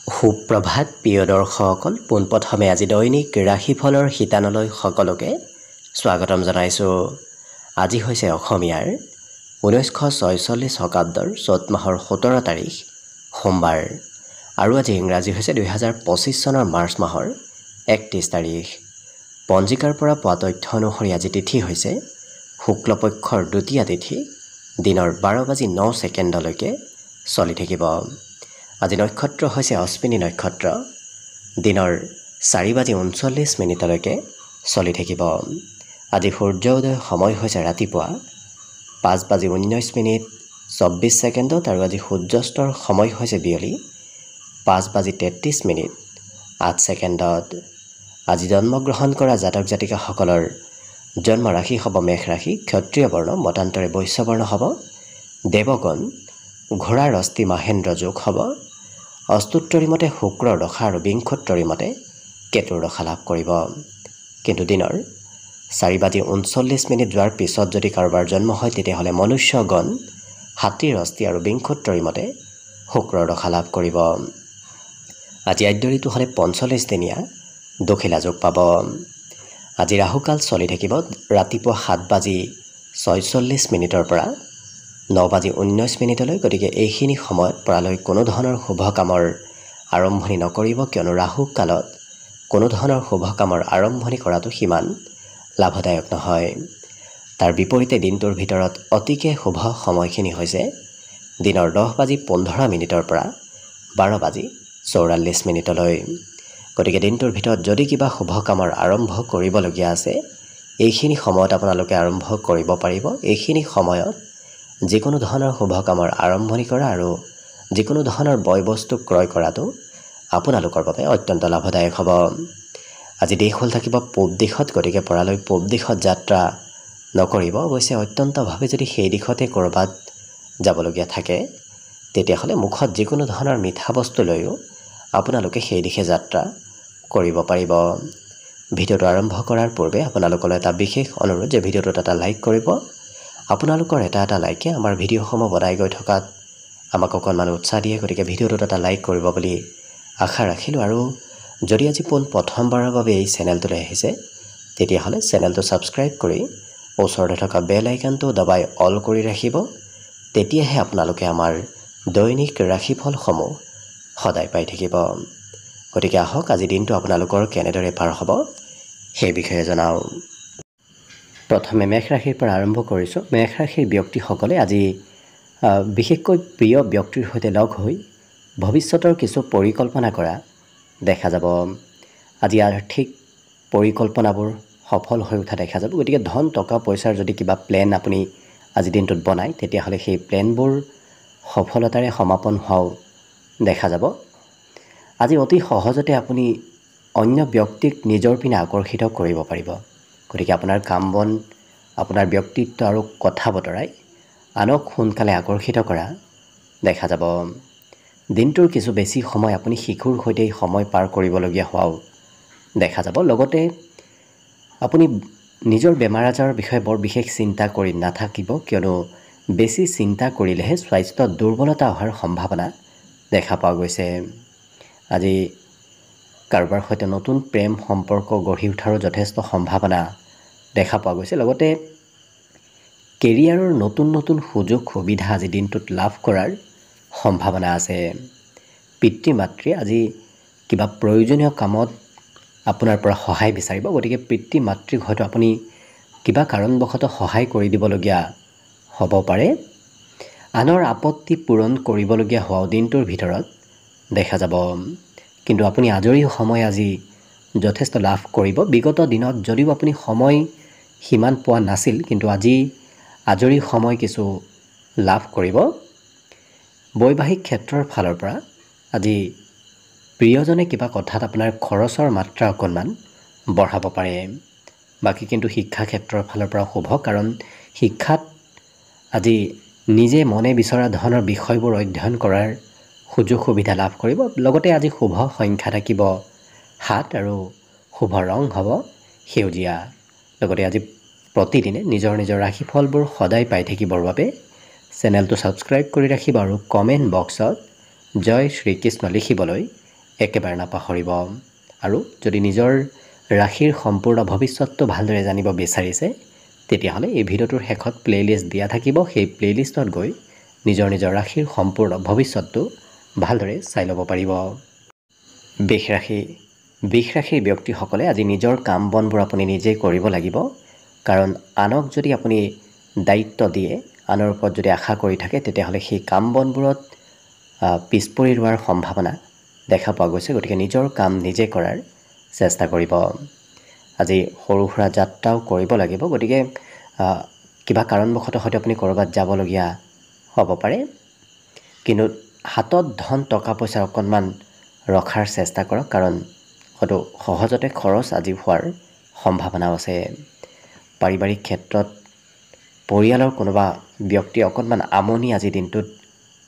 সুপ্ৰভাত প্ৰিয় দৰ্শকসকল, পোনপ্ৰথমে আজি দৈনিক ৰাশিফলৰ শিতানলৈ সকলোকে স্বাগতম জনাইছোঁ। আজি হৈছে অসমীয়াৰ 1946 শকাব্দৰ চ'ত মাহৰ 17 তাৰিখ সোমবাৰ আৰু আজি ইংৰাজী হৈছে 2025 চনৰ মাৰ্চ মাহৰ 31 তাৰিখ। পঞ্জিকাৰ পৰা পোৱা তথ্য অনুসৰি আজি তিথি হৈছে শুক্লপক্ষৰ দ্বিতীয়া তিথি, দিনৰ 12:09 চলি থাকিব। আজি নক্ষত্ৰ হৈছে অশ্বিনী নক্ষত্ৰ, দিনৰ 4:39 চলি থাকিব। আজি সূৰ্য উদয় সময় হৈছে ৰাতিপুৱা 5:19 আৰু আজি সূৰ্যাস্তৰ সময় হৈছে বিয়লি 5:33 আজি জন্মগ্ৰহণ কৰা জাতক জাতিকাসকলৰ জন্ম ৰাশি হ'ব মেষ ৰাশি, ক্ষত্ৰিয় বৰ্ণ, মতান্তৰে বৈশ্য বৰ্ণ হ'ব, দেৱগণ, ঘোঁৰাৰ অস্থি মাহেন্দ্ৰ যোগ হ'ব, অস্তুত্তৰী মতে শুক্ৰৰ দশা আৰু বিংশোত্তৰী মতে কেতুৰ দশা লাভ কৰিব। কিন্তু দিনৰ 4:39 যোৱাৰ পিছত যদি কাৰোবাৰ জন্ম হয় তেতিয়াহ'লে মনুষ্যগণ হাতীৰ অস্থি আৰু বিংশোত্তৰী মতে শুক্ৰৰ দশা লাভ কৰিব। আজি আদ্য ঋতু হ'লে 45 দিনীয়া দখিলা যোগ পাব। আজি ৰাহুকাল চলি থাকিব ৰাতিপুৱা 7:46 পৰা 9:19। গতিকে এইখিনি সময়ত পৰালৈ কোনো ধৰণৰ শুভ কামৰ আৰম্ভণি নকৰিব, কিয়নো ৰাহু কালত কোনো ধৰণৰ শুভ কামৰ আৰম্ভণি কৰাটো সিমান লাভদায়ক নহয়। তাৰ বিপৰীতে দিনটোৰ ভিতৰত অতিকে শুভ সময়খিনি হৈছে দিনৰ 10:15 পৰা 12:44। গতিকে দিনটোৰ ভিতৰত যদি কিবা শুভ কামৰ আৰম্ভ কৰিবলগীয়া আছে এইখিনি সময়ত আপোনালোকে আৰম্ভ কৰিব পাৰিব। এইখিনি সময়ত যিকোনো ধৰণৰ শুভ কামৰ আৰম্ভণি কৰা আৰু যিকোনো ধৰণৰ বয় বস্তু ক্ৰয় কৰাটো আপোনালোকৰ বাবে অত্যন্ত লাভদায়ক হ'ব। আজি দিশ হ'ল থাকিব পূব দিশত, গতিকে পৰালৈ পূব দিশত যাত্ৰা নকৰিব। অৱশ্যে অত্যন্তভাৱে যদি সেই দিশতে ক'ৰবাত যাবলগীয়া থাকে তেতিয়াহ'লে মুখত যিকোনো ধৰণৰ মিঠা বস্তু লৈও আপোনালোকে সেই দিশে যাত্ৰা কৰিব পাৰিব। ভিডিঅ'টো আৰম্ভ কৰাৰ পূৰ্বে আপোনালোকলৈ এটা বিশেষ অনুৰোধ যে ভিডিঅ'টোত এটা লাইক কৰিব। আপোনালোকৰ এটা লাইকে আমাৰ ভিডিঅ'সমূহ বনাই গৈ থকাত আমাক অকণমান উৎসাহ দিয়ে। গতিকে ভিডিঅ'টোত এটা লাইক কৰিব বুলি আশা ৰাখিলোঁ। আৰু যদি আজি প্ৰথমবাৰৰ বাবে এই চেনেলটোলৈ আহিছে তেতিয়াহ'লে চেনেলটো ছাবস্ক্ৰাইব কৰি ওচৰতে থকা বেল আইকনটো দবাই অল কৰি ৰাখিব। তেতিয়াহে আপোনালোকে আমাৰ দৈনিক ৰাশিফলসমূহ সদায় পাই থাকিব। গতিকে আহক আজি দিনটো আপোনালোকৰ কেনেদৰে পাৰ হ'ব সেই বিষয়ে জনাওঁ। প্ৰথমে মেষ ৰাশিৰ পৰা আৰম্ভ কৰিছোঁ। মেষ ৰাশিৰ ব্যক্তিসকলে আজি বিশেষকৈ প্ৰিয় ব্যক্তিৰ সৈতে লগ হৈ ভৱিষ্যতৰ কিছু পৰিকল্পনা কৰা দেখা যাব। আজি আৰ্থিক পৰিকল্পনাবোৰ সফল হৈ উঠা দেখা যাব। গতিকে ধন টকা পইচাৰ যদি কিবা প্লেন আপুনি আজি দিনটোত বনায় তেতিয়াহ'লে সেই প্লেনবোৰ সফলতাৰে সমাপন হোৱাও দেখা যাব। আজি অতি সহজতে আপুনি অন্য ব্যক্তিক নিজৰ পিনে আকৰ্ষিত কৰিব পাৰিব। গতিকে আপোনাৰ কাম বন, আপোনাৰ ব্যক্তিত্ব আৰু কথা বতৰাই আনক সোনকালে আকৰ্ষিত কৰা দেখা যাব। দিনটোৰ কিছু বেছি সময় আপুনি শিশুৰ সৈতে সময় পাৰ কৰিবলগীয়া হোৱাও দেখা যাব। লগতে আপুনি নিজৰ বেমাৰ আজাৰৰ বিষয়ে বৰ বিশেষ চিন্তা কৰি নাথাকিব, কিয়নো বেছি চিন্তা কৰিলেহে স্বাস্থ্যত দুৰ্বলতা অহাৰ সম্ভাৱনা দেখা পোৱা গৈছে। আজি কাৰোবাৰ সৈতে নতুন প্ৰেম সম্পৰ্ক গঢ়ি উঠাৰো যথেষ্ট সম্ভাৱনা দেখা পোৱা গৈছে। লগতে কেৰিয়াৰৰ নতুন নতুন সুযোগ সুবিধা আজি দিনটোত লাভ কৰাৰ সম্ভাৱনা আছে। পিতৃ মাতৃ আজি কিবা প্ৰয়োজনীয় কামত আপোনাৰ পৰা সহায় বিচাৰিব। গতিকে পিতৃ মাতৃক হয়তো আপুনি কিবা কাৰণবশতঃ সহায় কৰি দিবলগীয়া হ'ব পাৰে। আনৰ আপত্তি পূৰণ কৰিবলগীয়া হোৱাও দিনটোৰ ভিতৰত দেখা যাব। কিন্তু আপুনি আজৰি সময় আজি যথেষ্ট লাভ কৰিব। বিগত দিনত যদিও আপুনি সময় সিমান পোৱা নাছিল, কিন্তু আজি আজৰি সময় কিছু লাভ কৰিব। বৈবাহিক ক্ষেত্ৰৰ ফালৰ পৰা আজি প্ৰিয়জনে কিবা কথাত আপোনাৰ খৰচৰ মাত্ৰা অকণমান বঢ়াব পাৰে। বাকী কিন্তু শিক্ষা ক্ষেত্ৰৰ ফালৰ পৰা শুভ, কাৰণ শিক্ষাত আজি নিজে মনে বিচৰা ধৰণৰ বিষয়বোৰ অধ্যয়ন কৰাৰ সুযোগ সুবিধা লাভ কৰিব। লগতে আজি শুভ সংখ্যা থাকিব 7 আৰু শুভ ৰং হ'ব সেউজীয়া। লগতে আজি প্ৰতিদিনে নিজৰ নিজৰ ৰাশিফলবোৰ সদায় পাই থাকিবৰ বাবে চেনেলটো ছাবস্ক্ৰাইব কৰি ৰাখিব আৰু কমেণ্ট বক্সত জয় শ্ৰীকৃষ্ণ লিখিবলৈ একেবাৰে নাপাহৰিব। আৰু যদি নিজৰ ৰাশিৰ সম্পূৰ্ণ ভৱিষ্যতটো ভালদৰে জানিব বিচাৰিছে তেতিয়াহ'লে এই ভিডিঅ'টোৰ শেষত প্লে'লিষ্ট দিয়া থাকিব। সেই প্লে'লিষ্টত গৈ নিজৰ ৰাশিৰ সম্পূৰ্ণ ভৱিষ্যতটো ভালদৰে চাই ল'ব পাৰিব। বৃষ ৰাশিৰ ব্যক্তিসকলে আজি নিজৰ কাম বনবোৰ আপুনি নিজেই কৰিব লাগিব। কাৰণ আনক যদি আপুনি দায়িত্ব দিয়ে, আনৰ ওপৰত যদি আশা কৰি থাকে তেতিয়াহ'লে সেই কাম বনবোৰত পিছ পৰি ৰোৱাৰ সম্ভাৱনা দেখা পোৱা গৈছে। গতিকে নিজৰ কাম নিজে কৰাৰ চেষ্টা কৰিব। আজি সৰু সুৰা যাত্ৰাও কৰিব লাগিব। গতিকে কিবা কাৰণবশতঃ হয়তো আপুনি ক'ৰবাত যাবলগীয়া হ'ব পাৰে। কিন্তু হাতত ধন টকা পইচা অকণমান ৰখাৰ চেষ্টা কৰক। কাৰণ হয়তো সহজতে খৰচ আজি হোৱাৰ সম্ভাৱনাও আছে। পাৰিবাৰিক ক্ষেত্ৰত পৰিয়ালৰ কোনোবা ব্যক্তি অকণমান আমনি আজিৰ দিনটোত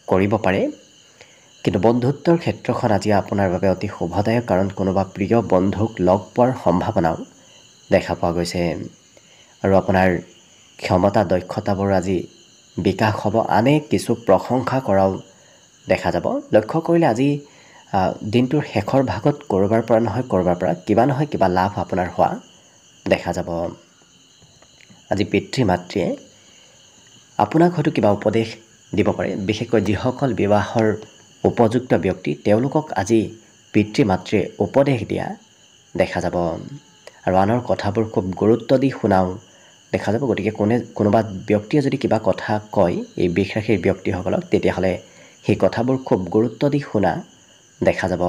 কৰিব পাৰে। কিন্তু বন্ধুত্বৰ ক্ষেত্ৰখন আজি আপোনাৰ বাবে অতি শুভদায়ক। কাৰণ কোনোবা প্ৰিয় বন্ধুক লগ পোৱাৰ সম্ভাৱনাও দেখা পোৱা গৈছে। আৰু আপোনাৰ ক্ষমতা দক্ষতাবোৰ আজি বিকাশ হ'ব। আনে কিছু প্ৰশংসা কৰাও দেখা যাব। লক্ষ্য কৰিলে আজি দিনটোৰ শেষৰ ভাগত ক'ৰবাৰ পৰা নহয় কিবা নহয় কিবা লাভ আপোনাৰ হোৱা দেখা যাব। আজি পিতৃ মাতৃয়ে আপোনাক হয়তো কিবা উপদেশ দিব পাৰে। বিশেষকৈ যিসকল বিবাহৰ উপযুক্ত ব্যক্তি তেওঁলোকক আজি পিতৃ মাতৃয়ে উপদেশ দিয়া দেখা যাব। আৰু আনৰ কথাবোৰ খুব গুৰুত্ব দি শুনাও দেখা যাব। গতিকে কোনোবা ব্যক্তিয়ে যদি কিবা কথা কয় এই বৃষ ৰাশিৰ ব্যক্তিসকলক তেতিয়াহ'লে সেই কথাবোৰ খুব গুৰুত্ব দি শুনা দেখা যাব।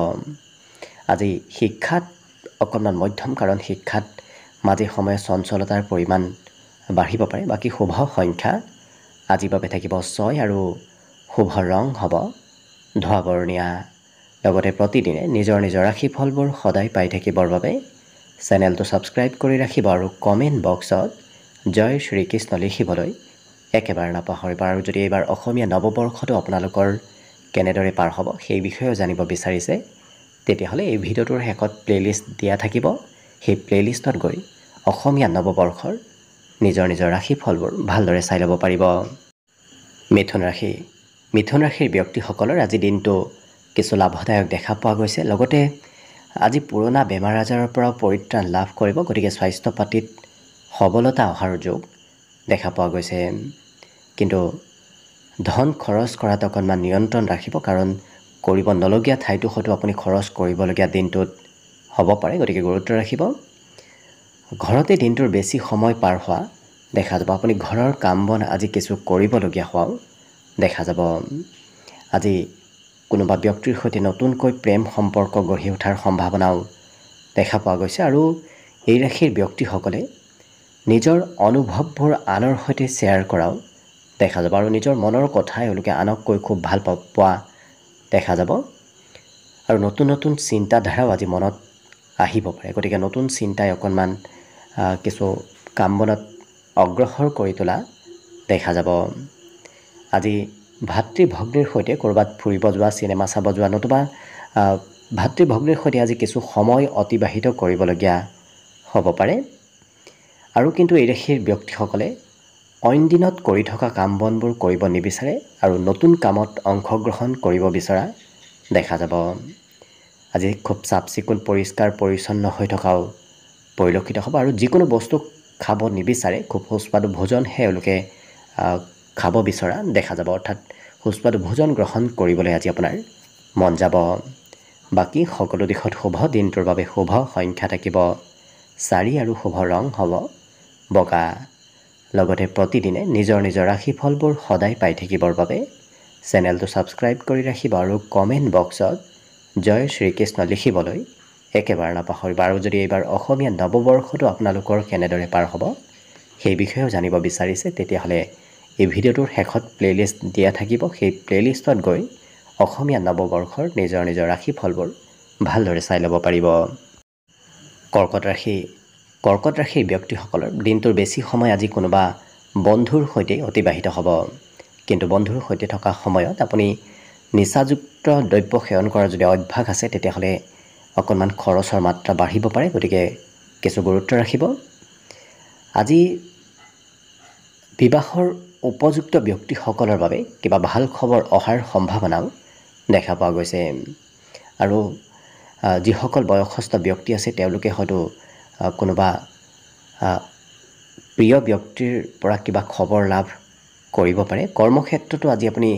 আজি শিক্ষাত অকণমান মধ্যম। কাৰণ শিক্ষাত মাজে সময়ে চঞ্চলতাৰ পৰিমাণ বাঢ়িব পাৰে। বাকী শুভ সংখ্যা আজিৰ বাবে থাকিব 6 আৰু শুভ ৰং হ'ব ধোঁৱা বৰণীয়া। লগতে প্ৰতিদিনে নিজৰ ৰাশিফলবোৰ সদায় পাই থাকিবৰ বাবে চেনেলটো ছাবস্ক্ৰাইব কৰি ৰাখিব আৰু কমেণ্ট বক্সত জয় শ্ৰীকৃষ্ণ লিখিবলৈ একেবাৰে নাপাহৰিব। আৰু যদি এইবাৰ অসমীয়া নৱবৰ্ষটো আপোনালোকৰ কেনেদৰে পাৰ হ'ব সেই বিষয়েও জানিব বিচাৰিছে তেতিয়াহ'লে এই ভিডিঅ'টোৰ শেষত প্লে'লিষ্ট দিয়া থাকিব। সেই প্লে'লিষ্টত গৈ অসমীয়া নৱবৰ্ষৰ নিজৰ ৰাশিফলবোৰ ভালদৰে চাই ল'ব পাৰিব। মিথুন ৰাশিৰ ব্যক্তিসকলৰ আজি দিনটো কিছু লাভদায়ক দেখা পোৱা গৈছে। লগতে আজি পুৰণা বেমাৰ আজাৰৰ পৰাও পৰিত্ৰাণ লাভ কৰিব। গতিকে স্বাস্থ্য পাতিত সবলতা অহাৰ যোগ দেখা পোৱা গৈছে। কিন্তু ধন খৰচ কৰাত অকণমান নিয়ন্ত্ৰণ ৰাখিব। কাৰণ কৰিব নলগীয়া ঠাইতো হয়তো আপুনি খৰচ কৰিবলগীয়া দিনটোত হ'ব পাৰে। গতিকে গুৰুত্ব ৰাখিব। ঘৰতে দিনটোৰ বেছি সময় পাৰ হোৱা দেখা যাব। আপুনি ঘৰৰ কাম বন আজি কিছু কৰিবলগীয়া হোৱাও দেখা যাব। আজি কোনোবা ব্যক্তিৰ সৈতে নতুনকৈ প্ৰেম সম্পৰ্ক গঢ়ি উঠাৰ সম্ভাৱনাও দেখা পোৱা গৈছে। আৰু এই ৰাশিৰ ব্যক্তিসকলে নিজৰ অনুভৱবোৰ আনৰ সৈতে শ্বেয়াৰ কৰাও দেখা যাব। আৰু নিজৰ মনৰ কথা এওঁলোকে আনক কৈ খুব ভাল পোৱা দেখা যাব। আৰু নতুন চিন্তাধাৰাও আজি মনত আহিব পাৰে। গতিকে নতুন চিন্তাই অকণমান কিছু কাম বনত অগ্ৰসৰ কৰি তোলা দেখা যাব। আজি ভাতৃ ভগ্নীৰ সৈতে ক'ৰবাত ফুৰিব যোৱা, চিনেমা চাব যোৱা নতুবা ভাতৃ ভগ্নীৰ সৈতে আজি কিছু সময় অতিবাহিত কৰিবলগীয়া হ'ব পাৰে। আৰু কিন্তু এই ৰাশিৰ ব্যক্তিসকলে অইন দিনত কৰি থকা কাম বনবোৰ কৰিব নিবিচাৰে আৰু নতুন কামত অংশগ্ৰহণ কৰিব বিচৰা দেখা যাব। আজি খুব চাফ চিকুণ পৰিষ্কাৰ পৰিচ্ছন্ন হৈ থকাও পৰিলক্ষিত হ'ব। আৰু যিকোনো বস্তু খাব নিবিচাৰে। খুব সুস্বাদু ভোজনহে এওঁলোকে খাব বিচৰা দেখা যাব। অৰ্থাৎ সুস্বাদু ভোজন গ্ৰহণ কৰিবলৈ আজি আপোনাৰ মন যাব। বাকী সকলো দিশত শুভ। দিনটোৰ বাবে শুভ সংখ্যা থাকিব 4 আৰু শুভ ৰং হ'ব বগা। লগতে প্ৰতিদিনে নিজৰ ৰাশিফলবোৰ সদায় পাই থাকিবৰ বাবে চেনেলটো ছাবস্ক্ৰাইব কৰি ৰাখিব আৰু কমেণ্ট বক্সত জয় শ্ৰীকৃষ্ণ লিখিবলৈ একেবাৰে নাপাহৰিব। আৰু যদি এইবাৰ অসমীয়া নৱবৰ্ষটো আপোনালোকৰ কেনেদৰে পাৰ হ'ব সেই বিষয়েও জানিব বিচাৰিছে তেতিয়াহ'লে এই ভিডিঅ'টোৰ শেষত প্লে'লিষ্ট দিয়া থাকিব। সেই প্লে'লিষ্টত গৈ অসমীয়া নৱবৰ্ষৰ নিজৰ ৰাশিফলবোৰ ভালদৰে চাই ল'ব পাৰিব। কৰ্কট ৰাশিৰ ব্যক্তিসকলৰ দিনটোৰ বেছি সময় আজি কোনোবা বন্ধুৰ সৈতে অতিবাহিত হ'ব। কিন্তু বন্ধুৰ সৈতে থকা সময়ত আপুনি নিচাযুক্ত দ্ৰব্য সেৱন কৰাৰ যদি অভ্যাস আছে তেতিয়াহ'লে অকণমান খৰচৰ মাত্ৰা বাঢ়িব পাৰে। গতিকে কিছু গুৰুত্ব ৰাখিব। আজি বিবাহৰ উপযুক্ত ব্যক্তিসকলৰ বাবে কিবা ভাল খবৰ অহাৰ সম্ভাৱনাও দেখা পোৱা গৈছে। আৰু যিসকল বয়সস্থ ব্যক্তি আছে তেওঁলোকে হয়তো কোনোবা প্ৰিয় ব্যক্তিৰ পৰা কিবা খবৰ লাভ কৰিব পাৰে। কৰ্মক্ষেত্ৰতো আজি আপুনি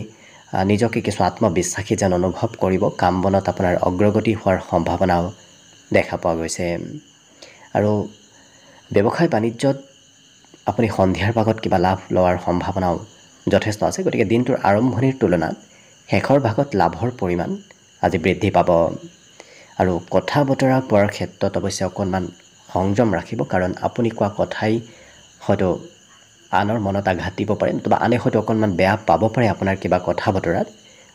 নিজকে কিছু আত্মবিশ্বাসী যেন অনুভৱ কৰিব। কাম বনত আপোনাৰ অগ্ৰগতি হোৱাৰ সম্ভাৱনাও দেখা পোৱা গৈছে। আৰু ব্যৱসায় বাণিজ্যত আপুনি সন্ধিয়াৰ ভাগত কিবা লাভ লোৱাৰ সম্ভাৱনাও যথেষ্ট আছে। গতিকে দিনটোৰ আৰম্ভণিৰ তুলনাত শেষৰ ভাগত লাভৰ পৰিমাণ আজি বৃদ্ধি পাব। আৰু কথা বতৰা কোৱাৰ ক্ষেত্ৰত অৱশ্যে অকণমান সংযম ৰাখিব, কাৰণ আপুনি কোৱা কথাই হয়তো আনৰ মনত আঘাত দিব পাৰে, নতুবা আনে হয়তো অকণমান বেয়া পাব পাৰে আপোনাৰ কিবা কথা বতৰাত।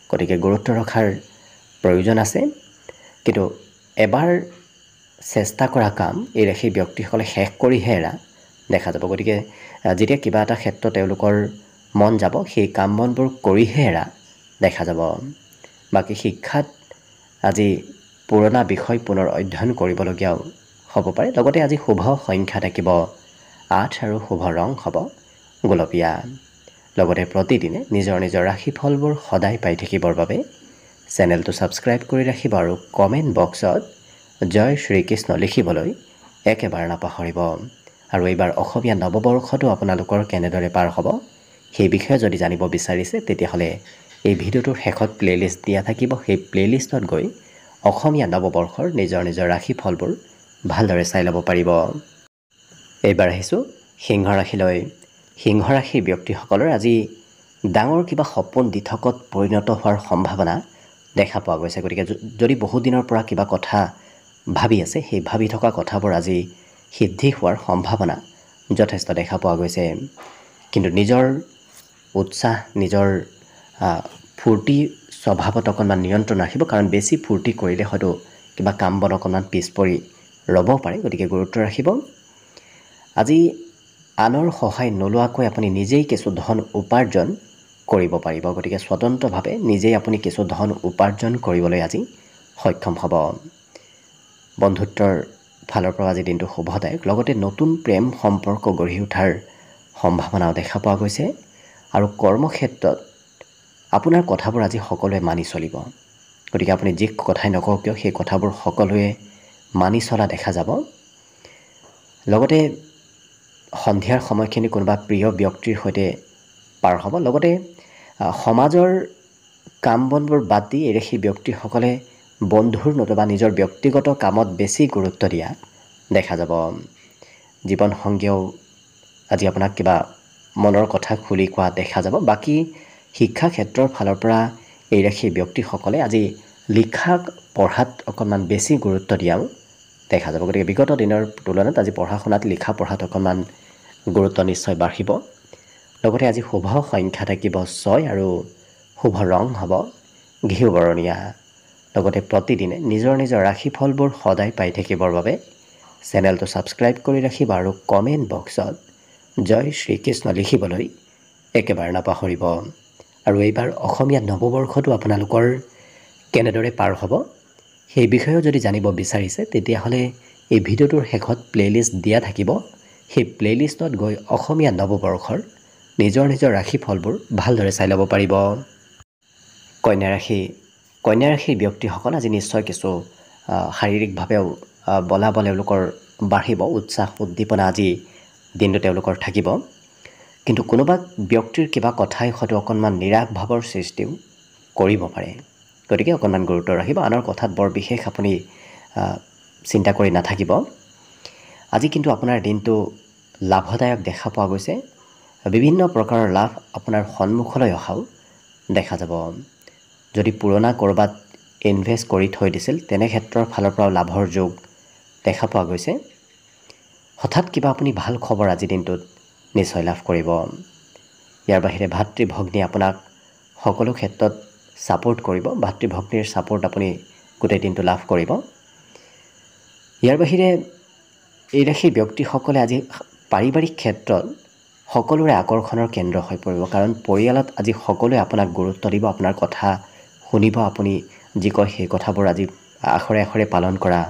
গতিকে গুৰুত্ব ৰখাৰ প্ৰয়োজন আছে। কিন্তু এবাৰ চেষ্টা কৰা কাম এই ৰাশি ব্যক্তিসকলে শেষ কৰিহে এৰা দেখা যাব। গতিকে যেতিয়া কিবা এটা ক্ষেত্ৰত তেওঁলোকৰ মন যাব, সেই কাম বনবোৰ কৰিহে এৰা দেখা যাব। বাকী শিক্ষাত আজি পুৰণা বিষয় পুনৰ অধ্যয়ন কৰিবলগীয়াও হ'ব পাৰে। লগতে আজি শুভ সংখ্যা থাকিব 8 আৰু শুভ ৰং হ'ব গোলপীয়া। লগতে প্ৰতিদিনে নিজৰ নিজৰ ৰাশিফলবোৰ সদায় পাই থাকিবৰ বাবে চেনেলটো ছাবস্ক্ৰাইব কৰি ৰাখিব আৰু কমেণ্ট বক্সত জয় শ্ৰীকৃষ্ণ লিখিবলৈ একেবাৰে নাপাহৰিব। আৰু এইবাৰ অসমীয়া নৱবৰ্ষটো আপোনালোকৰ কেনেদৰে পাৰ হ'ব সেই বিষয়ে যদি জানিব বিচাৰিছে, তেতিয়াহ'লে এই ভিডিঅ'টোৰ শেষত প্লে'লিষ্ট দিয়া থাকিব। সেই প্লে'লিষ্টত গৈ অসমীয়া নৱবৰ্ষৰ নিজৰ নিজৰ ৰাশিফলবোৰ ভালদৰে চাই ল'ব পাৰিব। এইবাৰ আহিছোঁ সিংহ ৰাশিলৈ। সিংহ ৰাশিৰ ব্যক্তিসকলৰ আজি ডাঙৰ কিবা সপোন দিঠকত পৰিণত হোৱাৰ সম্ভাৱনা দেখা পোৱা গৈছে। গতিকে যদি বহুদিনৰ পৰা কিবা কথা ভাবি আছে, সেই ভাবি থকা কথাবোৰ আজি সিদ্ধি হোৱাৰ সম্ভাৱনা যথেষ্ট দেখা পোৱা গৈছে। কিন্তু নিজৰ উৎসাহ, নিজৰ ফূৰ্তি স্বভাৱত অকণমান নিয়ন্ত্ৰণ ৰাখিব, কাৰণ বেছি ফূৰ্তি কৰিলে হয়তো কিবা কাম বন অকণমান পিছ পৰি ৰ'ব পাৰে। গতিকে গুৰুত্ব ৰাখিব। আজি আনৰ সহায় নোলোৱাকৈ আপুনি নিজেই কিছু ধন উপাৰ্জন কৰিব পাৰিব। গতিকে স্বতন্ত্ৰভাৱে নিজেই আপুনি কিছু ধন উপাৰ্জন কৰিবলৈ আজি সক্ষম হ'ব। বন্ধুত্বৰ ফালৰ পৰা আজি দিনটো শুভদায়ক। লগতে নতুন প্ৰেম সম্পৰ্ক গঢ়ি উঠাৰ সম্ভাৱনাও দেখা পোৱা গৈছে। আৰু কৰ্মক্ষেত্ৰত আপোনাৰ কথাবোৰ আজি সকলোৱে মানি চলিব। গতিকে আপুনি যি কথাই নকওক কিয় সেই কথাবোৰ সকলোৱে মানি চলা দেখা যাব। লগতে সন্ধিয়াৰ সময়খিনি কোনোবা প্ৰিয় ব্যক্তিৰ সৈতে পাৰ হ'ব। লগতে সমাজৰ কাম বনবোৰ বাদ দি সেই ব্যক্তিসকলে বন্ধুৰ নতুবা নিজৰ ব্যক্তিগত কামত বেছি গুৰুত্ব দিয়া দেখা যাব। জীৱনসংগীয়েও আজি আপোনাক কিবা মনৰ কথা খুলি কোৱা দেখা যাব। বাকী শিক্ষা ক্ষেত্ৰৰ ফালৰ পৰা এই ৰাশিৰ ব্যক্তিসকলে আজি লিখা পঢ়াত অকণমান বেছি গুৰুত্ব দিয়াও দেখা যাব। গতিকে বিগত দিনৰ তুলনাত আজি পঢ়া শুনাত লিখা পঢ়াত অকণমান গুৰুত্ব নিশ্চয় বাঢ়িব। লগতে আজি শুভ সংখ্যা থাকিব 6 আৰু শুভ ৰং হ'ব ঘিউ বৰণীয়া। লগতে প্ৰতিদিনে নিজৰ নিজৰ ৰাশিফলবোৰ সদায় পাই থাকিবৰ বাবে চেনেলটো ছাবস্ক্ৰাইব কৰি ৰাখিব আৰু কমেণ্ট বক্সত জয় শ্ৰীকৃষ্ণ লিখিবলৈ একেবাৰে নাপাহৰিব। আৰু এইবাৰ অসমীয়া নৱবৰ্ষটো আপোনালোকৰ কেনেদৰে পাৰ হ'ব সেই বিষয়েও যদি জানিব বিচাৰিছে, তেতিয়াহ'লে এই ভিডিঅ'টোৰ শেষত প্লে'লিষ্ট দিয়া থাকিব। সেই প্লে'লিষ্টত গৈ অসমীয়া নৱবৰ্ষৰ নিজৰ নিজৰ ৰাশিফলবোৰ ভালদৰে চাই ল'ব পাৰিব। কন্যা ৰাশিৰ ব্যক্তিসকল আজি নিশ্চয় কিছু শাৰীৰিকভাৱেও বলাবল তেওঁলোকৰ বাঢ়িব। উৎসাহ উদ্দীপনা আজি দিনটো তেওঁলোকৰ থাকিব। কিন্তু কোনোবা ব্যক্তিৰ কিবা কথাই হয়তো অকণমান নিৰাশ ভাৱৰ সৃষ্টিও কৰিব পাৰে। গতিকে অকণমান গুৰুত্ব ৰাখিব। আনৰ কথাত বৰ বিশেষ আপুনি চিন্তা কৰি নাথাকিব। আজি কিন্তু আপোনাৰ দিনটো লাভদায়ক দেখা পোৱা গৈছে। বিভিন্ন প্ৰকাৰৰ লাভ আপোনাৰ সন্মুখলৈ অহাও দেখা যাব। যদি পুৰণা ক'ৰবাত ইনভেষ্ট কৰি থৈ দিছিল, তেনে ক্ষেত্ৰৰ ফালৰ পৰাও লাভৰ যোগ দেখা পোৱা গৈছে। হঠাৎ কিবা আপুনি ভাল খবৰ আজি দিনটোত নিশ্চয় লাভ কৰিব। ইয়াৰ বাহিৰে ভাতৃ ভগ্নী আপোনাক সকলো ক্ষেত্ৰত ছাপোৰ্ট কৰিব। ভাতৃ ভগ্নীৰ ছাপোৰ্ট আপুনি গোটেই দিনটো লাভ কৰিব। ইয়াৰ বাহিৰে এই ৰাশিৰ ব্যক্তিসকলে আজি পাৰিবাৰিক ক্ষেত্ৰত সকলোৰে আকৰ্ষণৰ কেন্দ্ৰ হৈ পৰিব, কাৰণ পৰিয়ালত আজি সকলোৱে আপোনাক গুৰুত্ব দিব, আপোনাৰ কথা শুনিব। আপুনি যি কয় সেই কথাবোৰ আজি আখৰে আখৰে পালন কৰা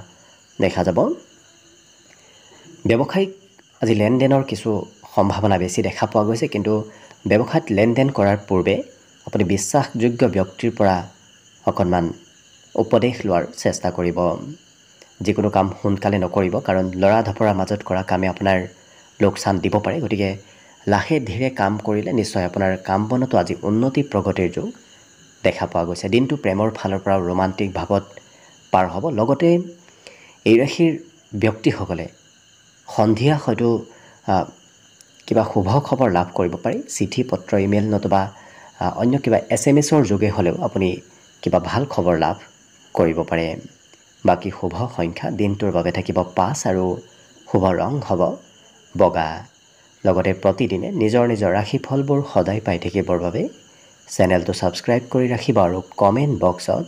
দেখা যাব। ব্যৱসায়িক আজি লেনদেনৰ কিছু সম্ভাৱনা বেছি দেখা পোৱা গৈছে, কিন্তু ব্যৱসায়ত লেনদেন কৰাৰ পূৰ্বে আপুনি বিশ্বাসযোগ্য ব্যক্তিৰ পৰা অকণমান উপদেশ লোৱাৰ চেষ্টা কৰিব। যিকোনো কাম সোনকালে নকৰিব, কাৰণ লৰা ধপৰাৰ মাজত কৰা কামে আপোনাৰ লোকচান দিব পাৰে। গতিকে লাহে ধীৰে কাম কৰিলে নিশ্চয় আপোনাৰ কাম বনতো আজি উন্নতি প্ৰগতিৰ যোগ দেখা পোৱা গৈছে। দিনটো প্ৰেমৰ ফালৰ পৰা ৰোমান্টিক ভাৱত পাৰ হ'ব। লগতে এই ৰাশিৰ ব্যক্তিসকলে সন্ধিয়া হয়তো কিবা শুভ খবৰ লাভ কৰিব পাৰি। চিঠি পত্ৰ ইমেইল নতুবা অন্য কিবা SMS-ৰ যোগে হ'লেও আপুনি কিবা ভাল খবৰ লাভ কৰিব পাৰে। বাকী শুভ সংখ্যা দিনটোৰ বাবে থাকিব 5 আৰু শুভ ৰং হ'ব বগা। লগতে প্ৰতিদিনে নিজৰ নিজৰ ৰাশিফলবোৰ সদায় পাই থাকিবৰ বাবে চেনেলটো ছাবস্ক্ৰাইব কৰি ৰাখিব আৰু কমেণ্ট বক্সত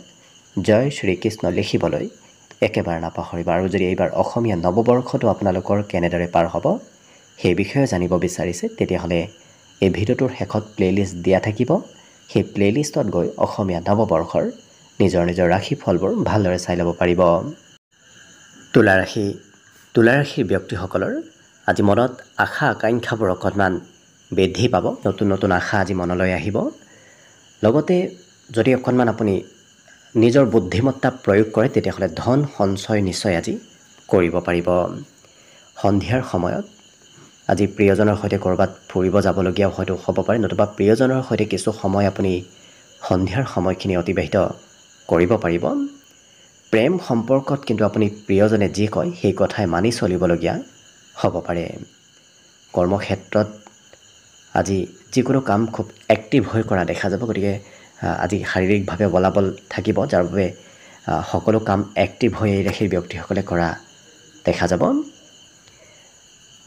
জয় শ্ৰীকৃষ্ণ লিখিবলৈ একেবাৰে নাপাহৰিব। আৰু যদি এইবাৰ অসমীয়া নৱবৰ্ষটো আপোনালোকৰ কেনেদৰে পাৰ হ'ব সেই বিষয়ে জানিব বিচাৰিছে, তেতিয়াহ'লে এই ভিডিঅ'টোৰ শেষত প্লে'লিষ্ট দিয়া থাকিব। সেই প্লে'লিষ্টত গৈ অসমীয়া নৱবৰ্ষৰ নিজৰ নিজৰ ৰাশিফলবোৰ ভালদৰে চাই ল'ব পাৰিব। তুলা ৰাশিৰ ব্যক্তিসকলৰ আজি মনত আশা আকাংক্ষাবোৰ অকণমান বৃদ্ধি পাব। নতুন নতুন আশা আজি মনলৈ আহিব। লগতে যদি অকণমান আপুনি নিজৰ বুদ্ধিমত্তা প্ৰয়োগ কৰে তেতিয়াহ'লে ধন সঞ্চয় নিশ্চয় আজি কৰিব পাৰিব। সন্ধিয়াৰ সময়ত আজি প্ৰিয়জনৰ সৈতে ক'ৰবাত ফুৰিব যাবলগীয়াও হয়তো হ'ব পাৰে, নতুবা প্ৰিয়জনৰ সৈতে কিছু সময় আপুনি সন্ধিয়াৰ সময়খিনি অতিবাহিত কৰিব পাৰিব। প্ৰেম সম্পৰ্কত কিন্তু আপুনি প্ৰিয়জনে যি কয় সেই কথাই মানি চলিবলগীয়া হ'ব পাৰে। কৰ্মক্ষেত্ৰত আজি যিকোনো কাম খুব এক্টিভ হৈ কৰা দেখা যাব। গতিকে আজি শাৰীৰিকভাৱে বলাবল থাকিব, যাৰ বাবে সকলো কাম এক্টিভ হৈ এই ৰাশিৰ ব্যক্তিসকলে কৰা দেখা যাব।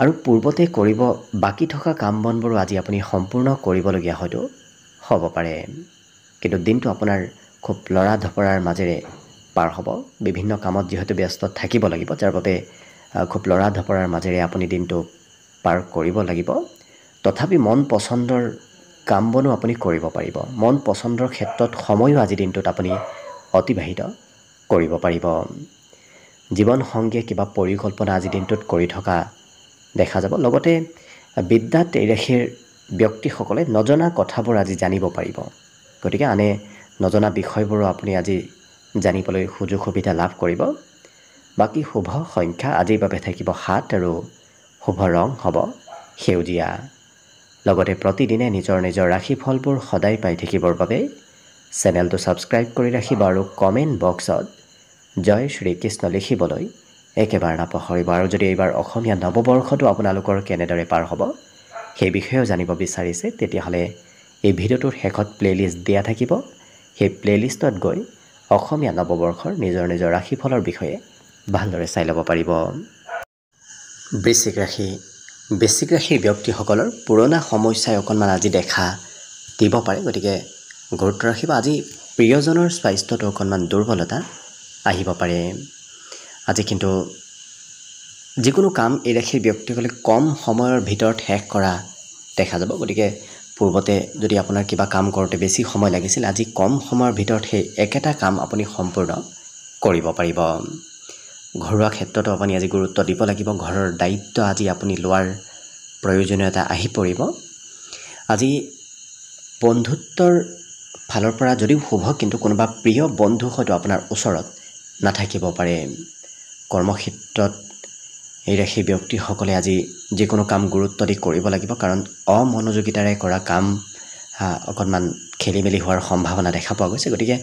আৰু পূৰ্বতে কৰিব বাকী থকা কাম বনবোৰো আজি আপুনি সম্পূৰ্ণ কৰিবলগীয়া হয়তো হ'ব পাৰে। কিন্তু দিনটো আপোনাৰ খুব লৰা ধপৰাৰ মাজেৰে পাৰ হ'ব। বিভিন্ন কামত যিহেতু ব্যস্ত থাকিব লাগিব, যাৰ বাবে খুব লৰা ধপৰাৰ মাজেৰে আপুনি দিনটো পাৰ কৰিব লাগিব। তথাপি মন পচন্দৰ কাম বনো আপুনি কৰিব পাৰিব। মন পচন্দৰ ক্ষেত্ৰত সময়ো আজি দিনটোত আপুনি অতিবাহিত কৰিব পাৰিব। জীৱন সংগীয়ে কিবা পৰিকল্পনা আজি দিনটোত কৰি থকা দেখা যাব। লগতে বিদ্যাত এই ৰাশিৰ ব্যক্তিসকলে নজনা কথাবোৰ আজি জানিব পাৰিব। গতিকে আনে নজনা বিষয়বোৰো আপুনি আজি জানিবলৈ সুযোগ সুবিধা লাভ কৰিব। বাকী শুভ সংখ্যা আজিৰ বাবে থাকিব 7 আৰু শুভ ৰং হ'ব সেউজীয়া। লগতে প্ৰতিদিনে নিজৰ নিজৰ ৰাশিফলবোৰ সদায় পাই থাকিবৰ বাবে চেনেলটো ছাবস্ক্ৰাইব কৰি ৰাখিব আৰু কমেণ্ট বক্সত জয় শ্ৰীকৃষ্ণ লিখিবলৈ একেবাৰে নাপাহৰিব। আৰু যদি এইবাৰ অসমীয়া নৱবৰ্ষটো আপোনালোকৰ কেনেদৰে পাৰ হ'ব সেই বিষয়েও জানিব বিচাৰিছে, তেতিয়াহ'লে এই ভিডিঅ'টোৰ শেষত প্লে'লিষ্ট দিয়া থাকিব। সেই প্লে'লিষ্টত গৈ অসমীয়া নৱবৰ্ষৰ নিজৰ নিজৰ ৰাশিফলৰ বিষয়ে ভালদৰে চাই ল'ব পাৰিব। বৃশ্চিক ৰাশিৰ ব্যক্তিসকলৰ পুৰণা সমস্যাই অকণমান আজি দেখা দিব পাৰে। গতিকে গুৰুত্ব ৰাখিব। আজি প্ৰিয়জনৰ স্বাস্থ্যটো অকণমান দুৰ্বলতা আহিব পাৰে। আজি কিন্তু যিকোনো কাম এই ৰাশিৰ ব্যক্তিসকলে কম সময়ৰ ভিতৰত শেষ কৰা দেখা যাব। গতিকে পূৰ্বতে যদি আপোনাৰ কিবা কাম কৰোঁতে বেছি সময় লাগিছিল, আজি কম সময়ৰ ভিতৰত সেই একেটা কাম আপুনি সম্পূৰ্ণ কৰিব পাৰিব। ঘৰুৱা ক্ষেত্ৰতো আপুনি আজি গুৰুত্ব দিব লাগিব। ঘৰৰ দায়িত্ব আজি আপুনি লোৱাৰ প্ৰয়োজনীয়তা আহি পৰিব। আজি বন্ধুত্বৰ ফালৰ পৰা যদিও শুভ, কিন্তু কোনোবা প্ৰিয় বন্ধু হয়তো আপোনাৰ ওচৰত নাথাকিব পাৰে। কৰ্মক্ষেত্ৰত এই ৰাশিৰ ব্যক্তিসকলে আজি যিকোনো কাম গুৰুত্ব দি কৰিব লাগিব, কাৰণ অমনোযোগিতাৰে কৰা কাম অকণমান খেলি মেলি হোৱাৰ সম্ভাৱনা দেখা পোৱা গৈছে। গতিকে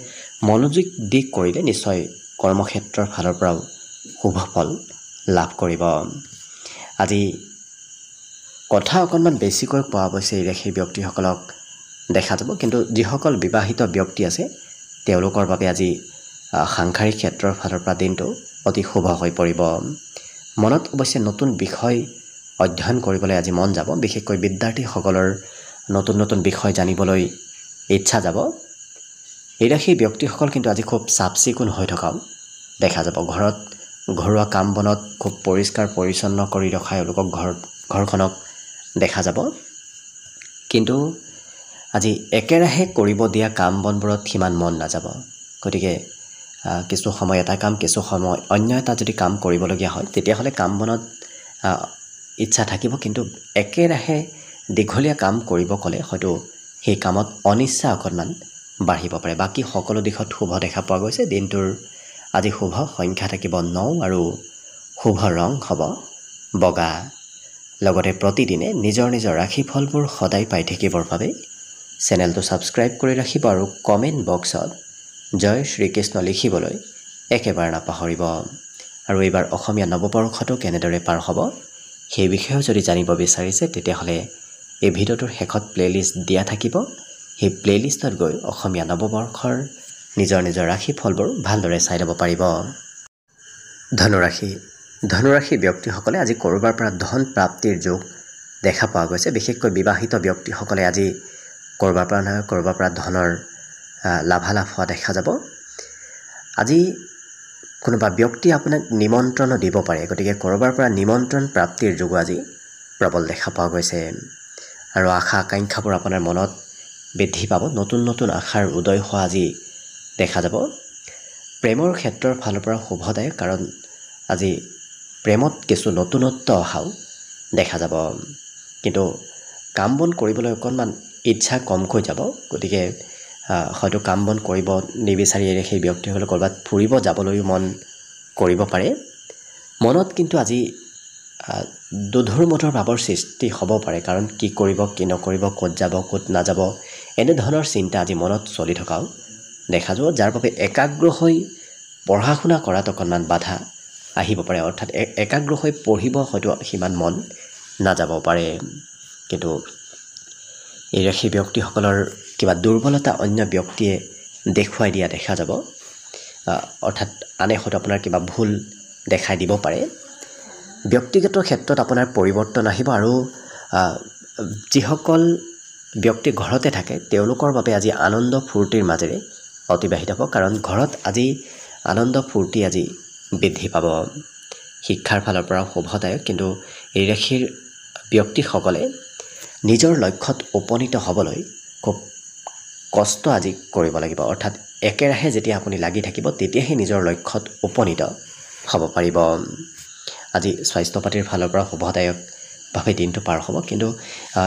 মনোযোগ দি কৰিলে নিশ্চয় কৰ্মক্ষেত্ৰৰ ফালৰ পৰাও শুভ ফল লাভ কৰিব। আজি কথা অকণমান বেছিকৈ কোৱা অৱশ্যে এই ৰাশিৰ ব্যক্তিসকলক দেখা যাব। কিন্তু যিসকল বিবাহিত ব্যক্তি আছে তেওঁলোকৰ বাবে আজি সাংসাৰিক ক্ষেত্ৰৰ ফালৰ পৰা দিনটো অতি শুভ হৈ পৰিব। মনত অৱশ্যে নতুন বিষয় অধ্যয়ন কৰিবলৈ আজি মন যাব। বিশেষকৈ বিদ্যাৰ্থীসকলৰ নতুন নতুন বিষয় জানিবলৈ ইচ্ছা যাব। এই ৰাশিৰ ব্যক্তিসকল কিন্তু আজি খুব চাফ চিকুণ হৈ থকাও দেখা যাব। ঘৰুৱা কাম বনত খুব পৰিষ্কাৰ পৰিচ্ছন্ন কৰি ৰখা এওঁলোকক ঘৰখনক দেখা যাব। কিন্তু আজি একেৰাহে কৰিব দিয়া কাম বনবোৰত সিমান মন নাযাব। গতিকে কিছু সময় এটা কাম, কিছু সময় অন্য এটা যদি কাম কৰিবলগীয়া হয় তেতিয়াহ'লে কাম বনত ইচ্ছা থাকিব। কিন্তু একেৰাহে দীঘলীয়া কাম কৰিব ক'লে হয়তো সেই কামত অনিচ্ছা অকণমান বাঢ়িব পাৰে। বাকী সকলো দিশত শুভ দেখা পোৱা গৈছে। দিনটোৰ আজি শুভ সংখ্যা থাকিব 9 আৰু শুভ ৰং হ'ব বগা। লগতে প্ৰতিদিনে নিজৰ নিজৰ ৰাশিফলবোৰ সদায় পাই থাকিবৰ বাবে চেনেলটো ছাবস্ক্ৰাইব কৰি ৰাখিব আৰু কমেণ্ট বক্সত জয় শ্ৰীকৃষ্ণ লিখিবলৈ একেবাৰে নাপাহৰিব। আৰু এইবাৰ অসমীয়া নৱবৰ্ষটো কেনেদৰে পাৰ হ'ব সেই বিষয়েও যদি জানিব বিচাৰিছে তেতিয়াহ'লে এই ভিডিঅ'টোৰ শেষত প্লেলিষ্ট দিয়া থাকিব। সেই প্লেলিষ্টত গৈ অসমীয়া নৱবৰ্ষৰ নিজৰ নিজৰ ৰাশিফলবোৰ ভালদৰে চাই ল'ব পাৰিব। ধনুৰাশি ব্যক্তিসকলে আজি ক'ৰবাৰ পৰা ধন প্ৰাপ্তিৰ যোগ দেখা পোৱা গৈছে। বিশেষকৈ বিবাহিত ব্যক্তিসকলে আজি ক'ৰবাৰ পৰা নহয় ক'ৰবাৰ পৰা ধনৰ লাভালাভ হোৱা দেখা যাব। আজি কোনোবা ব্যক্তি আপোনাক নিমন্ত্ৰণো দিব পাৰে, গতিকে ক'ৰবাৰ পৰা নিমন্ত্ৰণ প্ৰাপ্তিৰ যোগ আজি প্ৰবল দেখা পোৱা গৈছে। আৰু আশা আকাংক্ষাবোৰ আপোনাৰ মনত বৃদ্ধি পাব। নতুন নতুন আশাৰ উদয় হোৱা আজি দেখা যাব। প্ৰেমৰ ক্ষেত্ৰৰ ফালৰ পৰা শুভদায়ক, কাৰণ আজি প্ৰেমত কিছু নতুনত্ব অহাও দেখা যাব। কিন্তু কাম বন কৰিবলৈ অকণমান ইচ্ছা কমকৈ যাব, গতিকে হয়তো কাম বন কৰিব নিবিচাৰি সেই ব্যক্তিসকলে ক'ৰবাত ফুৰিব যাবলৈও মন কৰিব পাৰে। মনত কিন্তু আজি দুধুৰ মধুৰ ভাৱৰ সৃষ্টি হ'ব পাৰে, কাৰণ কি কৰিব কি নকৰিব, ক'ত যাব ক'ত নাযাব, এনেধৰণৰ চিন্তা আজি মনত চলি থকাও দেখা যাব, যাৰ বাবে একাগ্ৰ হৈ পঢ়া শুনা কৰাত অকণমান বাধা আহিব পাৰে। অৰ্থাৎ একাগ্ৰ হৈ পঢ়িব হয়তো সিমান মন নাযাব পাৰে। কিন্তু এই ৰাশি ব্যক্তিসকলৰ কিবা দুৰ্বলতা অন্য ব্যক্তিয়ে দেখুৱাই দিয়া দেখা যাব। অৰ্থাৎ আনে হয়তো আপোনাৰ কিবা ভুল দেখাই দিব পাৰে। ব্যক্তিগত ক্ষেত্ৰত আপোনাৰ পৰিৱৰ্তন আহিব আৰু যিসকল ব্যক্তি ঘৰতে থাকে তেওঁলোকৰ বাবে আজি আনন্দ ফূৰ্তিৰ মাজেৰে অতিবাহিত হ'ব, কাৰণ ঘৰত আজি আনন্দ ফূৰ্তি আজি বৃদ্ধি পাব। শিক্ষাৰ ফালৰ পৰা শুভদায়ক, কিন্তু এই ৰাশিৰ ব্যক্তিসকলে নিজৰ লক্ষ্যত উপনীত হ'বলৈ খুব কষ্ট আজি কৰিব লাগিব। অৰ্থাৎ একেৰাহে যেতিয়া আপুনি লাগি থাকিব তেতিয়াহে নিজৰ লক্ষ্যত উপনীত হ'ব পাৰিব। আজি স্বাস্থ্য পাতিৰ ফালৰ পৰা শুভদায়কভাৱে দিনটো পাৰ হ'ব, কিন্তু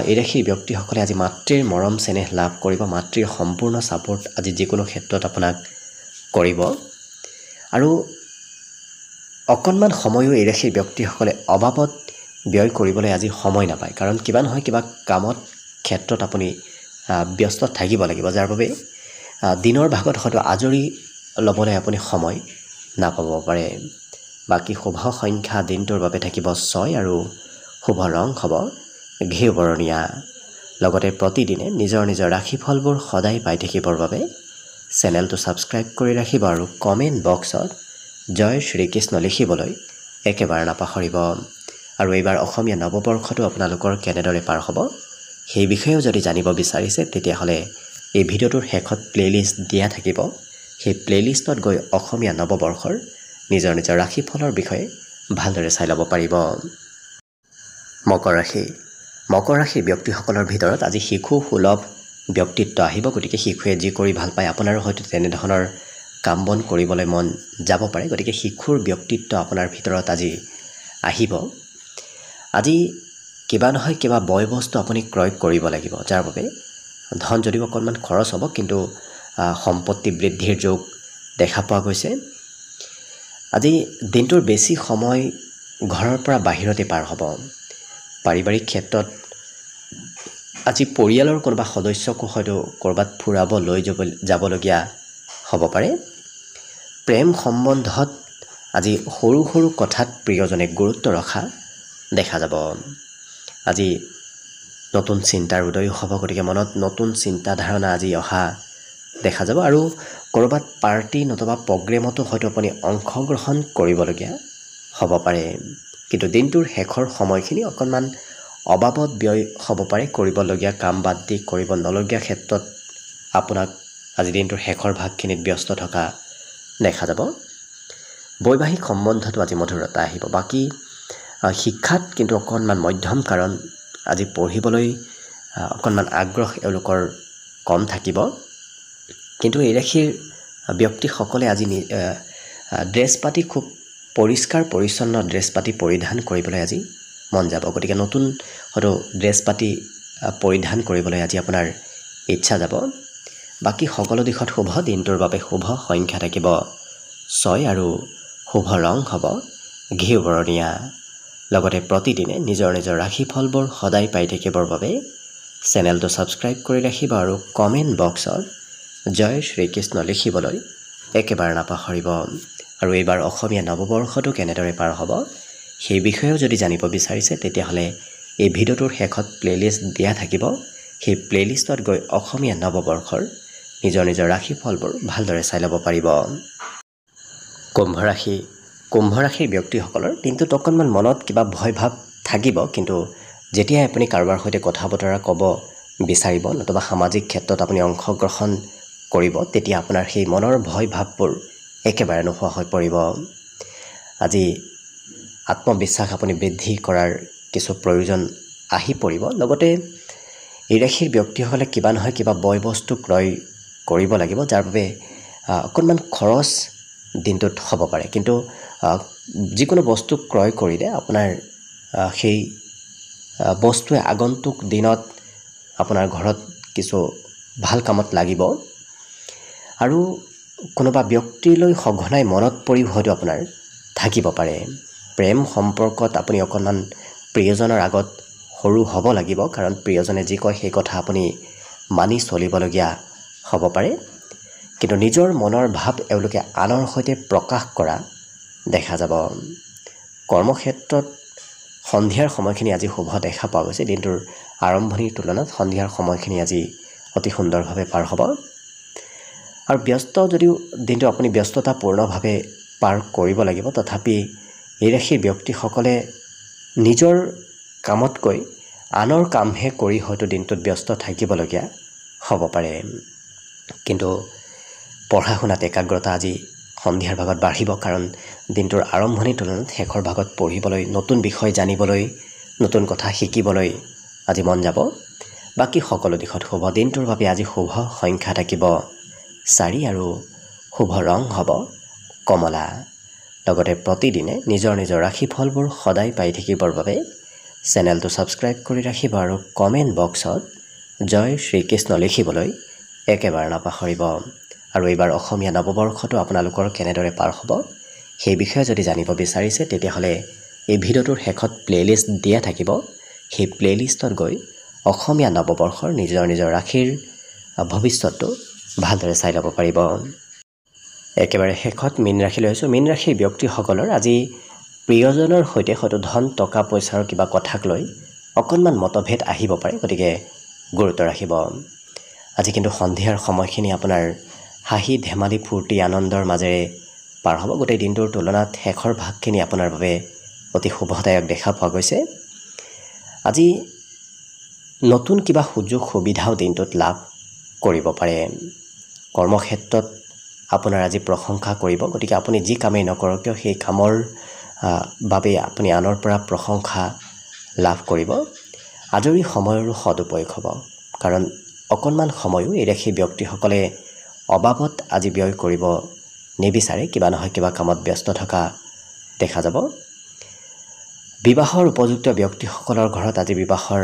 এই ৰাশিৰ ব্যক্তিসকলে আজি মাতৃৰ মৰম চেনেহ লাভ কৰিব। মাতৃৰ সম্পূৰ্ণ ছাপোৰ্ট আজি যিকোনো ক্ষেত্ৰত আপোনাক কৰিব। আৰু অকণমান সময়ো এই ৰাশিৰ ব্যক্তিসকলে অবাবত ব্যয় কৰিবলৈ আজি সময় নাপায়, কাৰণ কিবা নহয় কিবা কামত ক্ষেত্ৰত আপুনি ব্যস্ত থাকিব লাগিব, যাৰ বাবে দিনৰ ভাগত হয়তো আজৰি ল'বলৈ আপুনি সময় নাপাব পাৰে। বাকী শুভ সংখ্যা দিনটোৰ বাবে থাকিব 6 আৰু শুভ ৰং হ'ব ঘিউ বৰণীয়া। লগতে প্ৰতিদিনে নিজৰ নিজৰ ৰাশিফলবোৰ সদায় পাই থাকিবৰ বাবে চেনেলটো ছাবস্ক্ৰাইব কৰি ৰাখিব আৰু কমেণ্ট বক্সত জয় শ্ৰীকৃষ্ণ লিখিবলৈ একেবাৰে নাপাহৰিব। আৰু এইবাৰ অসমীয়া নৱবৰ্ষটো আপোনালোকৰ কেনেদৰে পাৰ হ'ব সেই বিষয়েও যদি জানিব বিচাৰিছে তেতিয়াহ'লে এই ভিডিঅ'টোৰ শেষত প্লেলিষ্ট দিয়া থাকিব। সেই প্লেলিষ্টত গৈ অসমীয়া নৱবৰ্ষৰ নিজৰ নিজৰ ৰাশিফলৰ বিষয়ে ভালদৰে চাই ল'ব পাৰিব। মকৰ ৰাশিৰ ব্যক্তিসকলৰ ভিতৰত আজি শিশু সুলভ ব্যক্তিত্ব আহিব, গতিকে শিশুৱে যি কৰি ভাল পায় আপোনাৰো হয়তো তেনেধৰণৰ কাম বন কৰিবলৈ মন যাব পাৰে, গতিকে শিশুৰ ব্যক্তিত্ব আপোনাৰ ভিতৰত আজি আহিব। আজি কিবা নহয় কিবা বয় বস্তু আপুনি ক্ৰয় কৰিব লাগিব, যাৰ বাবে ধন যদিও অকণমান খৰচ হ'ব, কিন্তু সম্পত্তি বৃদ্ধিৰ যোগ দেখা পোৱা গৈছে। আজি দিনটোৰ বেছি সময় ঘৰৰ পৰা বাহিৰতে পাৰ হ'ব। পাৰিবাৰিক ক্ষেত্ৰত আজি পৰিয়ালৰ কোনোবা সদস্যকো হয়তো ক'ৰবাত ফুৰাব লৈ যাবলগীয়া হ'ব পাৰে। প্ৰেম সম্বন্ধত আজি সৰু সৰু কথাত প্ৰিয়জনে গুৰুত্ব ৰখা দেখা যাব। আজি নতুন চিন্তাৰ উদয় হ'ব, গতিকে মনত নতুন চিন্তাধাৰণা আজি অহা দেখা যাব। আৰু ক'ৰবাত পাৰ্টি নতুবা প্ৰগ্ৰেমতো হয়তো আপুনি অংশগ্ৰহণ কৰিবলগীয়া হ'ব পাৰে। কিন্তু দিনটোৰ শেষৰ সময়খিনি অকণমান অবাবত ব্যয় হ'ব পাৰে। কৰিবলগীয়া কাম বাদ দি কৰিব নলগীয়া ক্ষেত্ৰত আপোনাক আজি দিনটোৰ শেষৰ ভাগখিনিত ব্যস্ত থকা দেখা যাব। বৈবাহিক সম্বন্ধতো আজি মধুৰতা আহিব। বাকী শিক্ষাত কিন্তু অকণমান মধ্যম, কাৰণ আজি পঢ়িবলৈ অকণমান আগ্ৰহ এওঁলোকৰ কম থাকিব। কিন্তু এই ৰাশিৰ ব্যক্তিসকলে আজি ড্ৰেছ পাতি খুব পৰিষ্কাৰ পৰিচ্ছন্ন ড্ৰেছ পাতি পৰিধান কৰিবলৈ আজি মন যাব, গতিকে নতুন হয়তো ড্ৰেছ পাতি পৰিধান কৰিবলৈ আজি আপোনাৰ ইচ্ছা যাব। বাকী সকলো দিশত শুভ। দিনটোৰ বাবে শুভ সংখ্যা থাকিব 6 আৰু শুভ ৰং হ'ব ঘিউ বৰণীয়া। লগতে প্ৰতিদিনে নিজৰ নিজৰ ৰাশিফলবোৰ সদায় পাই থাকিবৰ বাবে চেনেলটো ছাবস্ক্ৰাইব কৰি ৰাখিব আৰু কমেণ্ট বক্সত জয় শ্ৰীকৃষ্ণ লিখিবলৈ একেবাৰে নাপাহৰিব। আৰু এইবাৰ অসমীয়া নৱবৰ্ষটো কেনেদৰে পাৰ হ'ব সেই বিষয়েও যদি জানিব বিচাৰিছে তেতিয়াহ'লে এই ভিডিঅ'টোৰ শেষত প্লেলিষ্ট দিয়া থাকিব। সেই প্লেলিষ্টত গৈ অসমীয়া নৱবৰ্ষৰ নিজৰ নিজৰ ৰাশিফলবোৰ ভালদৰে চাই ল'ব পাৰিব। কুম্ভ ৰাশিৰ ব্যক্তিসকলৰ দিনটোত অকণমান মনত কিবা ভয় ভাৱ থাকিব, কিন্তু যেতিয়াই আপুনি কাৰোবাৰ সৈতে কথা বতৰা ক'ব বিচাৰিব নতুবা সামাজিক ক্ষেত্ৰত আপুনি অংশগ্ৰহণ কৰিব তেতিয়া আপোনাৰ সেই মনৰ ভয় ভাৱবোৰ একেবাৰে নোহোৱা হৈ পৰিব। আজি আত্মবিশ্বাস আপুনি বৃদ্ধি কৰাৰ কিছু প্ৰয়োজন আহি পৰিব। লগতে এই ৰাশিৰ ব্যক্তিসকলে কিবা নহয় কিবা বয় বস্তু ক্ৰয় কৰিব লাগিব, যাৰ বাবে অকণমান খৰচ দিনটোত হ'ব পাৰে, কিন্তু যিকোনো বস্তু ক্ৰয় কৰিলে আপোনাৰ সেই বস্তুৱে আগন্তুক দিনত আপোনাৰ ঘৰত কিছু ভাল কামত লাগিব। আৰু কোনোবা ব্যক্তিলৈ সঘনাই মনত পৰি হয়তো আপোনাৰ থাকিব পাৰে। প্ৰেম সম্পৰ্কত আপুনি অকণমান প্ৰিয়জনৰ আগত সৰু হ'ব লাগিব, কাৰণ প্ৰিয়জনে যি কয় সেই কথা আপুনি মানি চলিবলগীয়া হ'ব পাৰে। কিন্তু নিজৰ মনৰ ভাৱ এওঁলোকে আনৰ সৈতে প্ৰকাশ কৰা দেখা যাব। কৰ্মক্ষেত্ৰত সন্ধিয়াৰ সময়খিনি আজি শুভ দেখা পোৱা গৈছে। দিনটোৰ আৰম্ভণিৰ তুলনাত সন্ধিয়াৰ সময়খিনি আজি অতি সুন্দৰভাৱে পাৰ হ'ব। আৰু যদিও দিনটো আপুনি ব্যস্ততাপূৰ্ণভাৱে পাৰ কৰিব লাগিব, তথাপি এই ৰাশিৰ ব্যক্তিসকলে নিজৰ কামতকৈ আনৰ কামহে কৰি হয়তো দিনটোত ব্যস্ত থাকিবলগীয়া হ'ব পাৰে। কিন্তু পঢ়া শুনাত একাগ্ৰতা আজি সন্ধিয়াৰ ভাগত বাঢ়িব, কাৰণ দিনটোৰ আৰম্ভণিৰ তুলনাত শেষৰ ভাগত পঢ়িবলৈ, নতুন বিষয় জানিবলৈ, নতুন কথা শিকিবলৈ আজি মন যাব। বাকী সকলো দিশত শুভ। দিনটোৰ বাবে আজি শুভ সংখ্যা থাকিব 4 আৰু শুভ ৰং হ'ব কমলা। লগতে প্ৰতিদিনে নিজৰ নিজৰ ৰাশিফলবোৰ সদায় পাই থাকিবৰ বাবে চেনেলটো ছাবস্ক্ৰাইব কৰি ৰাখিব আৰু কমেণ্ট বক্সত জয় শ্ৰীকৃষ্ণ লিখিবলৈ একেবাৰে নাপাহৰিব। আৰু এইবাৰ অসমীয়া নৱবৰ্ষটো আপোনালোকৰ কেনেদৰে পাৰ হ'ব সেই বিষয়ে যদি জানিব বিচাৰিছে তেতিয়াহ'লে এই ভিডিঅ'টোৰ শেষত প্লেলিষ্ট দিয়া থাকিব। সেই প্লেলিষ্টত গৈ অসমীয়া নৱবৰ্ষৰ নিজৰ নিজৰ ৰাশিৰ ভৱিষ্যতটো ভালদৰে চাই ল'ব পাৰিব। একেবাৰে শেষত মীন ৰাশি লৈছোঁ। মীন ৰাশিৰ ব্যক্তিসকলৰ আজি প্ৰিয়জনৰ সৈতে হয়তো ধন টকা পইচাৰ কিবা কথাক লৈ অকণমান মতভেদ আহিব পাৰে, গতিকে গুৰুত্ব ৰাখিব। আজি কিন্তু সন্ধিয়াৰ সময়খিনি আপোনাৰ হাঁহি ধেমালি ফূৰ্তি আনন্দৰ মাজেৰে পাৰ হ'ব। গোটেই দিনটোৰ তুলনাত শেষৰ ভাগখিনি আপোনাৰ বাবে অতি শুভদায়ক দেখা পোৱা গৈছে। আজি নতুন কিবা সুযোগ সুবিধাও দিনটোত লাভ কৰিব পাৰে। কৰ্মক্ষেত্ৰত আপোনাৰ আজি প্ৰশংসা কৰিব, গতিকে আপুনি যি কামেই নকৰক কিয় সেই কামৰ বাবে আপুনি আনৰ পৰা প্ৰশংসা লাভ কৰিব। আজৰি সময়ৰো সদুপয়োগ হ'ব, কাৰণ অকণমান সময়ো এই ৰাশি ব্যক্তিসকলে অবাবত আজি ব্যয় কৰিব নিবিচাৰে, কিবা নহয় কিবা কামত ব্যস্ত থকা দেখা যাব। বিবাহৰ উপযুক্ত ব্যক্তিসকলৰ ঘৰত আজি বিবাহৰ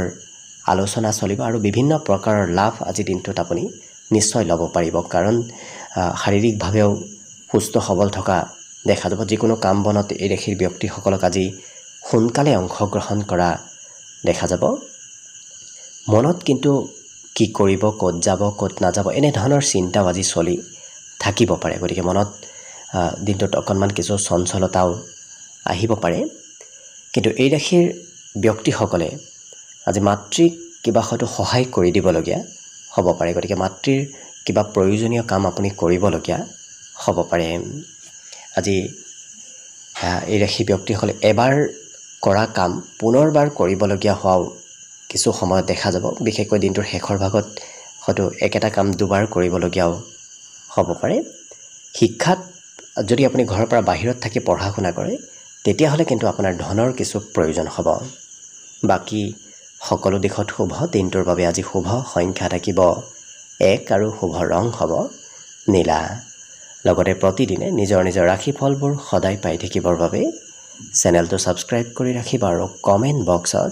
আলোচনা চলিব আৰু বিভিন্ন প্ৰকাৰৰ লাভ আজি দিনটোত আপুনি নিশ্চয় ল'ব পাৰিব, কাৰণ শাৰীৰিকভাৱেও সুস্থ সবল থকা দেখা যাব। যিকোনো কাম বনত এই ৰাশিৰ ব্যক্তিসকলক আজি সোনকালে অংশগ্ৰহণ কৰা দেখা যাব। মনত কিন্তু কি কৰিব, ক'ত যাব, ক'ত নাযাব এনেধৰণৰ চিন্তাও আজি চলি থাকিব পাৰে, গতিকে মনত দিনটোত অকণমান কিছু চঞ্চলতাও আহিব পাৰে। কিন্তু এই ৰাশিৰ ব্যক্তিসকলে আজি মাতৃক কিবা হয়তো সহায় কৰি দিবলগীয়া হ'ব পাৰে, গতিকে মাতৃৰ কিবা প্ৰয়োজনীয় কাম আপুনি কৰিবলগীয়া হ'ব পাৰে। আজি এই ৰাশি ব্যক্তিসকলে এবাৰ কৰা কাম পুনৰবাৰ কৰিবলগীয়া হোৱাও কিছু সময়ত দেখা যাব। বিশেষকৈ দিনটোৰ শেষৰ ভাগত হয়তো একেটা কাম দুবাৰ কৰিবলগীয়াও হ'ব পাৰে। শিক্ষাত যদি আপুনি ঘৰৰ পৰা বাহিৰত থাকি পঢ়া শুনা কৰে তেতিয়াহ'লে কিন্তু আপোনাৰ ধনৰ কিছু প্ৰয়োজন হ'ব। বাকী সকলো দিশত শুভ। দিনটোৰ বাবে আজি শুভ সংখ্যা থাকিব 1 আৰু শুভ ৰং হ'ব নীলা। লগতে প্ৰতিদিনে নিজৰ নিজৰ ৰাশিফলবোৰ সদায় পাই থাকিবৰ বাবে চেনেলটো ছাবস্ক্ৰাইব কৰি ৰাখিব আৰু কমেণ্ট বক্সত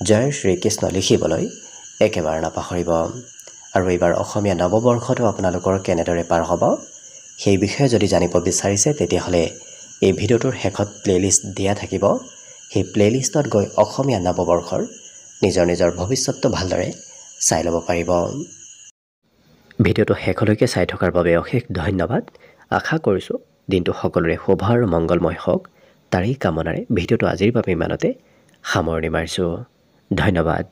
জয় শ্ৰীকৃষ্ণ লিখিবলৈ একেবাৰে নাপাহৰিব। আৰু এইবাৰ অসমীয়া নৱবৰ্ষটো আপোনালোকৰ কেনেদৰে পাৰ হ'ব সেই বিষয়ে যদি জানিব বিচাৰিছে তেতিয়াহ'লে এই ভিডিঅ'টোৰ শেষত প্লেলিষ্ট দিয়া থাকিব সেই প্লেলিষ্টত গৈ অসমীয়া নৱবৰ্ষৰ নিজৰ ভৱিষ্যতটো ভালদৰে চাই ল'ব পাৰিব ভিডিঅ'টো শেষলৈকে চাই থকাৰ বাবে অশেষ ধন্যবাদ আশা কৰিছোঁ দিনটো সকলোৰে শুভ আৰু মংগলময় হওক তাৰেই কামনাৰে ভিডিঅ'টো আজিৰ বাবে ইমানতে সামৰণি মাৰিছোঁ ধন্যবাদ